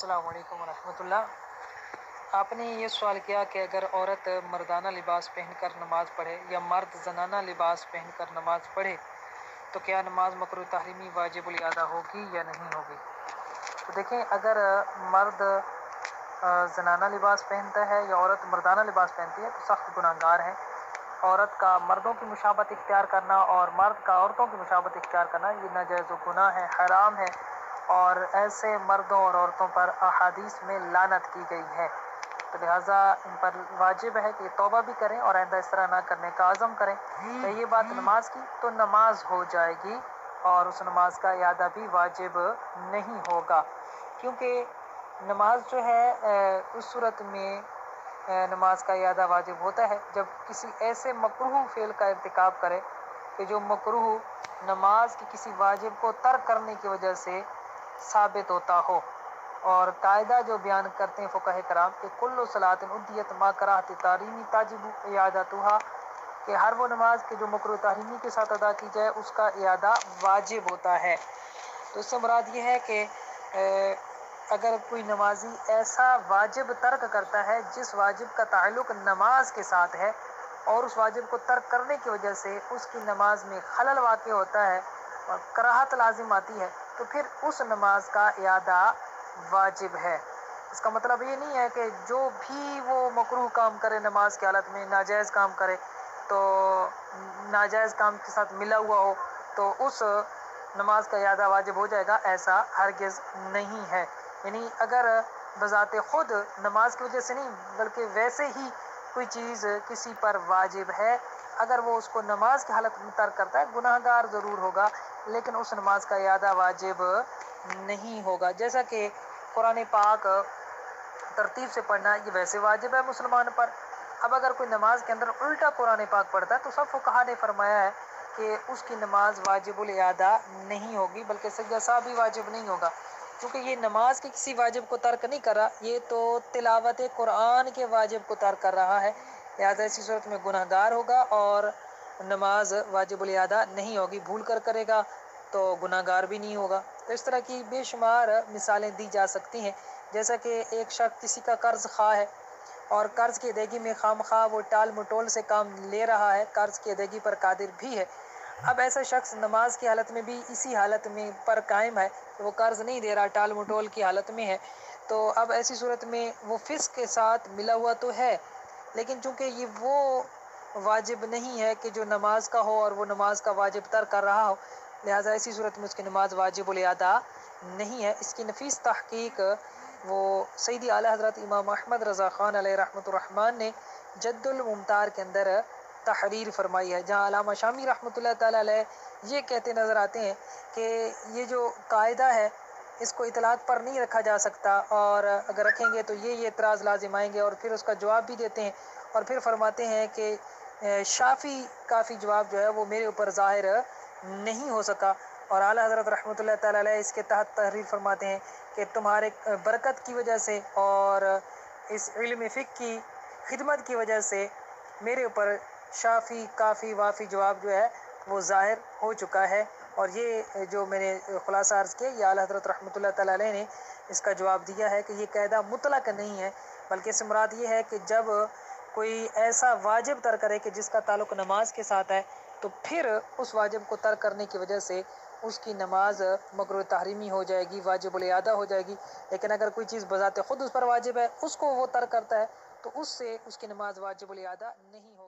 अस्सलाम वालेकुम वरहमतुल्लाह। आपने ये सवाल किया कि अगर औरत मर्दाना लिबास पहनकर नमाज़ पढ़े या मर्द जनाना लिबास पहनकर नमाज़ पढ़े तो क्या नमाज मकरूह तहरीमी वाजिबुल अदा होगी या नहीं होगी। तो देखें, अगर मर्द जनाना लिबास पहनता है या औरत मर्दाना लिबास पहनती है तो सख्त गुनाहगार है। औरत का मर्दों की मुशाबत इख्तियार करना और मर्द का औरतों की मुशाबत इख्तियार करना ये नाजायज़ गुनाह है, हराम है, और ऐसे मर्दों और औरतों पर अहादीस में लानत की गई है। तो लिहाजा इन पर वाजिब है कि तौबा भी करें और आइंदा इस तरह ना करने का आज़म करें। तो ये बात नमाज की, तो नमाज हो जाएगी और उस नमाज का इआदा भी वाजिब नहीं होगा, क्योंकि नमाज जो है उस सूरत में नमाज का इआदा वाजिब होता है जब किसी ऐसे मकरूह फ़ेल का इर्तिकाब करे कि जो मकरूह नमाज की किसी वाजिब को तर्क करने की वजह से साबित होता हो। और कायदा जो बयान करते हैं फ़ुक़हा कराम कि कुल्लु सलातिन उद्दियत मा कराहति तारीमी ताजिबु इआदतुहा, कि हर वो नमाज के जो मकरूह तहरीमी के साथ अदा की जाए उसका इआदा वाजिब होता है। तो इससे मुराद ये है कि अगर कोई नमाजी ऐसा वाजिब तर्क करता है जिस वाजिब का ताल्लुक़ नमाज के साथ है और उस वाजिब को तर्क करने की वजह से उसकी नमाज में खलल वाक़ होता है और कराहत लाजिम आती है, तो फिर उस नमाज का इआदा वाजिब है। इसका मतलब ये नहीं है कि जो भी वो मकरूह काम करे नमाज की हालत में, नाजायज़ काम करे, तो नाजायज़ काम के साथ मिला हुआ हो तो उस नमाज का इआदा वाजिब हो जाएगा, ऐसा हरगिज़ नहीं है। यानी अगर बज़ाते ख़ुद नमाज की वजह से नहीं बल्कि वैसे ही कोई चीज़ किसी पर वाजिब है, अगर वो उसको नमाज की हालत में तर्क करता है गुनाहगार ज़रूर होगा, लेकिन उस नमाज का इआदा वाजिब नहीं होगा। जैसा कि कुरान पाक तरतीब से पढ़ना ये वैसे वाजिब है मुसलमान पर। अब अगर कोई नमाज के अंदर उल्टा कुरान पाक पढ़ता है तो सब फ़ुक़हा ने फरमाया है कि उसकी नमाज वाजिबुल इआदा नहीं होगी, बल्कि सजदा सा भी वाजिब नहीं होगा, क्योंकि ये नमाज के किसी वाजिब को तर्क नहीं कर रहा, ये तो तिलावत कुरान के वाजिब को तर्क कर रहा है। लिहाजा ऐसी सूरत में गुनाहगार होगा और नमाज वाजिबुल इआदा नहीं होगी। भूल कर करेगा तो गुनाहगार भी नहीं होगा। तो इस तरह की बेशुमार मिसालें दी जा सकती हैं। जैसा कि एक शख्स किसी का कर्ज़ खा है और कर्ज़ की अदायगी में खामखा वो टाल मटोल से काम ले रहा है, कर्ज़ की अदायगी पर कादिर भी है। अब ऐसा शख्स नमाज की हालत में भी इसी हालत में पर कायम है, तो वो कर्ज़ नहीं दे रहा, टाल मटोल की हालत में है। तो अब ऐसी सूरत में वो फ़िस्क के साथ मिला हुआ तो है, लेकिन चूँकि ये वो वाजिब नहीं है कि जो नमाज का हो और वो नमाज का वाजिब तर्क कर रहा हो, लिहाजा ऐसी सूरत में उसकी नमाज वाजिबुल इआदा नहीं है। इसकी नफीस तहक़ीक़ वो सैयदी आला हज़रत इमाम अहमद रज़ा ख़ान अलैहि रहमतुर रहमान ने जद्दुल मुमतार के अंदर तहरीर फरमाई है, जहाँ अल्लामा शामी रहमतुल्लाह ताला अलैह ये कहते नज़र आते हैं कि ये जो कायदा है इसको इतलाक़ पर नहीं रखा जा सकता, और अगर रखेंगे तो ये एतराज़ लाजिम आएंगे, और फिर उसका जवाब भी देते हैं और फिर फरमाते हैं कि शाफ़ी काफ़ी जवाब जो है वो मेरे ऊपर ज़ाहिर नहीं हो सका। और आला हज़रत रहमतुल्लाह ताला अलैह इसके तहत तहरीर फरमाते हैं कि तुम्हारे बरकत की वजह से और इस इल्म फ़िक़्ह की खिदमत की वजह से मेरे ऊपर शाफ़ी काफ़ी वाफ़ी जवाब जो है वो ज़ाहिर हो चुका है। और ये जो मैंने ख़ुलासा अर्ज़ किया, ये आला हज़रत रहमतुल्लाह ताला अलैह ने इसका जवाब दिया है कि ये कायदा मुतलक़ नहीं है, बल्कि इससे मुराद ये है कि जब कोई ऐसा वाजिब तर्क करे कि जिसका ताल्लुक़ नमाज के साथ है, तो फिर उस वाजिब को तर्क करने की वजह से उसकी नमाज मकरूह तहरीमी हो जाएगी, वाजिबुल इआदा हो जाएगी। लेकिन अगर कोई चीज़ बज़ाते ख़ुद उस पर वाजिब है, उसको वो तर्क करता है, तो उससे उसकी नमाज वाजिबुल इआदा नहीं हो